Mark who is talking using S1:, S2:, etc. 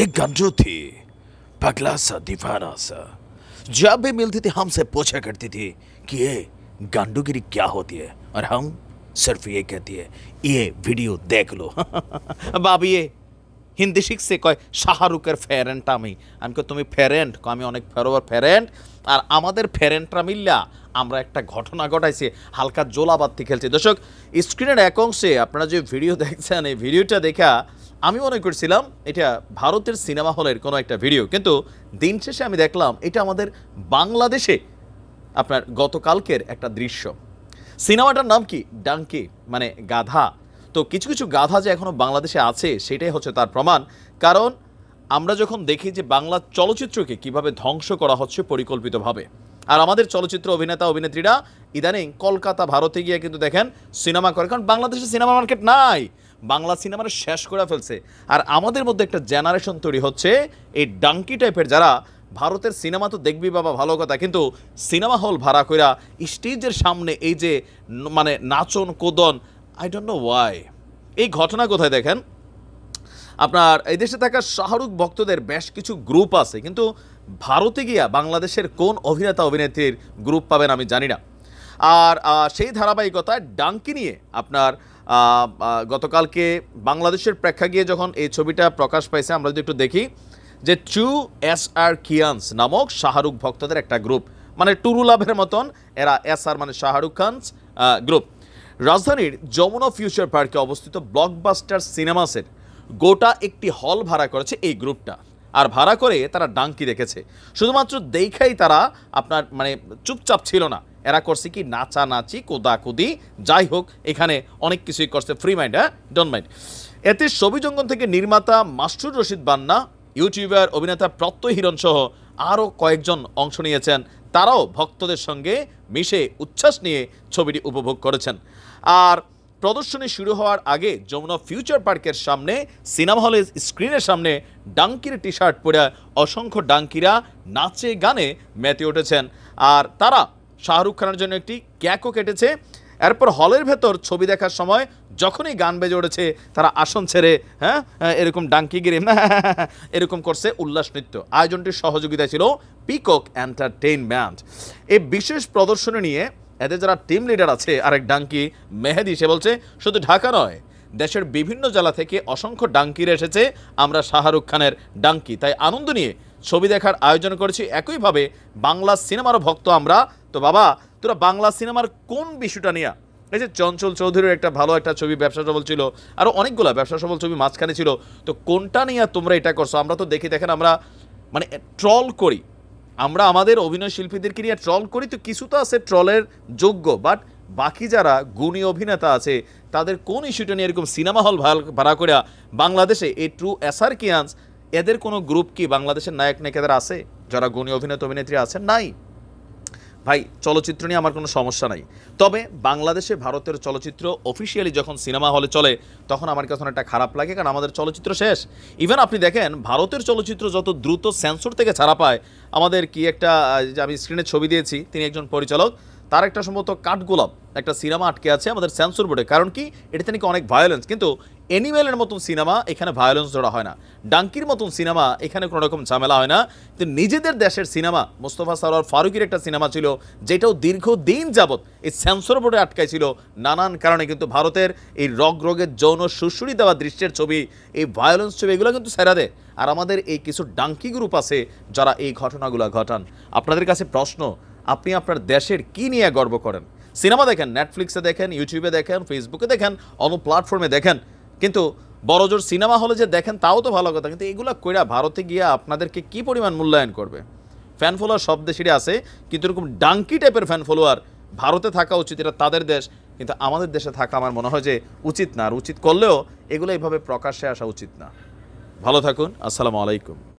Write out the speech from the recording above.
S1: एक गंजो थी, पगला सा दीवाना सा। जब भी मिलती थी हमसे पूछा करती थी कि ये गांडूगिरी क्या होती है, और हम सिर्फ ये कहती है ये वीडियो देख लो। बाबी ये হিন্দি শিখছে কয় শাহরুখের ফ্যারেন্ট আমি কই তুমি ফ্যারেন্ট কয় আমি অনেক ফেরোয়ার ফ্যারেন্ট আর আমাদের ফ্যারেন্টরা মিল্লা আমরা একটা ঘটনা ঘটাইছি হালকা জোলাবাতি খেলছি। দর্শক স্ক্রিনের এক অংশে আপনারা যে ভিডিও দেখছেন এই ভিডিওটা দেখা আমি মনে করছিলাম এটা ভারতের সিনেমা হলের কোনো একটা ভিডিও, কিন্তু দিন শেষে আমি দেখলাম এটা আমাদের বাংলাদেশে আপনার গতকালকের একটা দৃশ্য। সিনেমাটার নাম কি? ডাঙ্কি, মানে গাধা। তো কিছু কিছু গাধা যে এখনও বাংলাদেশে আছে সেটাই হচ্ছে তার প্রমাণ। কারণ আমরা যখন দেখি যে বাংলা চলচ্চিত্রকে কিভাবে ধ্বংস করা হচ্ছে পরিকল্পিতভাবে, আর আমাদের চলচ্চিত্র অভিনেতা অভিনেত্রীরা ইদানিং কলকাতা ভারতে গিয়ে কিন্তু দেখেন সিনেমা করে, কারণ বাংলাদেশে সিনেমা মার্কেট নাই, বাংলা সিনেমাটা শেষ করে ফেলছে। আর আমাদের মধ্যে একটা জেনারেশন তৈরি হচ্ছে এই ডাঙ্কি টাইপের, যারা ভারতের সিনেমা তো দেখবি বাবা ভালো কথা, কিন্তু সিনেমা হল ভাড়া কইরা স্টেজের সামনে এই যে মানে নাচন কোদন, আই ডোন্ট নো ওয়াই। এই ঘটনা কোথায় দেখেন, আপনার এই দেশে থাকা শাহরুখ ভক্তদের বেশ কিছু গ্রুপ আছে, কিন্তু ভারতে গিয়া বাংলাদেশের কোন অভিনেতা অভিনেত্রীর গ্রুপ পাবেন আমি জানি না। আর সেই ধারাবাহিকতায় ডাঙ্কি নিয়ে আপনার গতকালকে বাংলাদেশের প্রেক্ষাগৃহে যখন এই ছবিটা প্রকাশ পাইছে, আমরা যদি একটু দেখি যে ট্রু SR কিয়ান্স নামক শাহরুখ ভক্তদের একটা গ্রুপ, মানে টুরু লাভের মতন এরা SR মানে শাহরুখ খানস গ্রুপ। রাজধানীর যমুনা ফিউচার পার্কে অবস্থিত ব্লকবাস্টার সিনেমাসের গোটা একটি হল ভাড়া করেছে এই গ্রুপটা, আর ভাড়া করে তারা ডাঙ্কি দেখেছে। শুধুমাত্র দেখাই তারা আপনার মানে চুপচাপ ছিল না, এরা করছে কি নাচানাচি কোদাকুদি, যাই হোক এখানে অনেক কিছুই করছে, ফ্রি মাইন্ড, ডোন্ট মাইন্ড। এতে ছবিজঙ্গন থেকে নির্মাতা মাস্টুর রশিদ বান্না, ইউটিউবার অভিনেতা প্রত্যয় হিরণ সহ আরও কয়েকজন অংশ নিয়েছেন। তারাও ভক্তদের সঙ্গে মিশে উচ্ছ্বাস নিয়ে ছবিটি উপভোগ করেছেন। আর প্রদর্শনী শুরু হওয়ার আগে যমুনা ফিউচার পার্কের সামনে সিনেমা হলের স্ক্রিনের সামনে ডাঙ্কির টি শার্ট পরে অসংখ্য ডাঙ্কিরা নাচে গানে মেতে উঠেছেন, আর তারা শাহরুখ খানের জন্য একটি ক্যাকও কেটেছে। এরপর হলের ভেতর ছবি দেখার সময় যখনই গান বেজে উঠেছে তারা আসন ছেড়ে এরকম ডাঙ্কি গিরে এরকম করছে উল্লাস নৃত্য। আয়োজনটির সহযোগিতায় ছিল পিকক এন্টারটেইনমেন্ট। এই বিশেষ প্রদর্শনী নিয়ে এদের যারা টিম লিডার আছে, আরেক ডাঙ্কি মেহেদি, সে বলছে শুধু ঢাকা নয়, দেশের বিভিন্ন জেলা থেকে অসংখ্য ডাঙ্কিরা এসেছে, আমরা শাহরুখ খানের ডাঙ্কি, তাই আনন্দ নিয়ে ছবি দেখার আয়োজন করেছি। একইভাবে বাংলা সিনেমারও ভক্ত আমরা। তো বাবা তোরা বাংলা সিনেমার কোন বিষয়টা নিয়ে, এই যে চঞ্চল চৌধুরীর একটা ভালো একটা ছবি ব্যবসা সফল ছিল, আরও অনেকগুলো ব্যবসা সফল ছবি মাঝখানে ছিল, তো কোনটা নিয়ে তোমরা এটা করছো? আমরা তো দেখি দেখেন আমরা মানে ট্রল করি, আমরা আমাদের অভিনয় শিল্পীদেরকে নিয়ে ট্রল করি, তো কিছু তো আছে ট্রলের যোগ্য, বাট বাকি যারা গুণী অভিনেতা আছে তাদের কোন ইস্যুটা নিয়ে এরকম সিনেমা হল ভাড়া করে বাংলাদেশে এই ট্রু SR কিয়ান্স এদের কোনো গ্রুপ কি বাংলাদেশের নায়ক নায়িকাদের আছে যারা গুণী অভিনেতা অভিনেত্রী আছেন? নাই ভাই। চলচ্চিত্র নিয়ে আমার কোনো সমস্যা নাই, তবে বাংলাদেশে ভারতের চলচ্চিত্র অফিসিয়ালি যখন সিনেমা হলে চলে তখন আমার কাছে অনেকটা খারাপ লাগে, কারণ আমাদের চলচ্চিত্র শেষ। ইভেন আপনি দেখেন ভারতের চলচ্চিত্র যত দ্রুত সেন্সর থেকে ছাড়া পায়, আমাদের কি একটা আমি স্ক্রিনে ছবি দিয়েছি, তিনি একজন পরিচালক, তার একটা সম্ভবত কাঠগোলাপ একটা সিনেমা আটকে আছে আমাদের সেন্সর বোর্ডে, কারণ কি এটাতে নাকি অনেক ভায়োলেন্স, কিন্তু অ্যানিমেলের মতন সিনেমা এখানে ভায়োলেন্স ধরা হয় না, ডাঙ্কির মতন সিনেমা এখানে কোনো রকম ঝামেলা হয় না। কিন্তু নিজেদের দেশের সিনেমা মোস্তফা সরোয়ার ফারুকের একটা সিনেমা ছিল যেটাও দীর্ঘদিন যাবৎ এই সেন্সর বোর্ডে আটকাইছিল নানান কারণে, কিন্তু ভারতের এই রোগের যৌন সুশ্রুতি দেওয়া দৃশ্যের ছবি, এই ভায়োলেন্স ছবি, এগুলো কিন্তু ছেড়ে দেয়। আর আমাদের এই কিছু ডাঙ্কি গ্রুপ আছে যারা এই ঘটনাগুলো ঘটান। আপনাদের কাছে প্রশ্ন, আপনি আপনার দেশের কি নিয়ে গর্ব করেন? সিনেমা দেখেন, নেটফ্লিক্সে দেখেন, ইউটিউবে দেখেন, ফেসবুকে দেখেন, অন্য প্ল্যাটফর্মে দেখেন, কিন্তু বড়জোর সিনেমা হলে যে দেখেন তাও তো ভালো কথা, কিন্তু এগুলো কইরা ভারতে গিয়ে আপনাদেরকে কি পরিমাণ মূল্যায়ন করবে? ফ্যান ফলোয়ার সব দেশেরই আছে, কিন্তু এরকম ডাঙ্কি টাইপের ফ্যান ফলোয়ার ভারতে থাকা উচিত, এটা তাদের দেশ, কিন্তু আমাদের দেশে থাকা আমার মনে হয় যে উচিত না। আর উচিত করলেও এগুলো এইভাবে প্রকাশ্যে আসা উচিত না। ভালো থাকুন, আসসালামু আলাইকুম।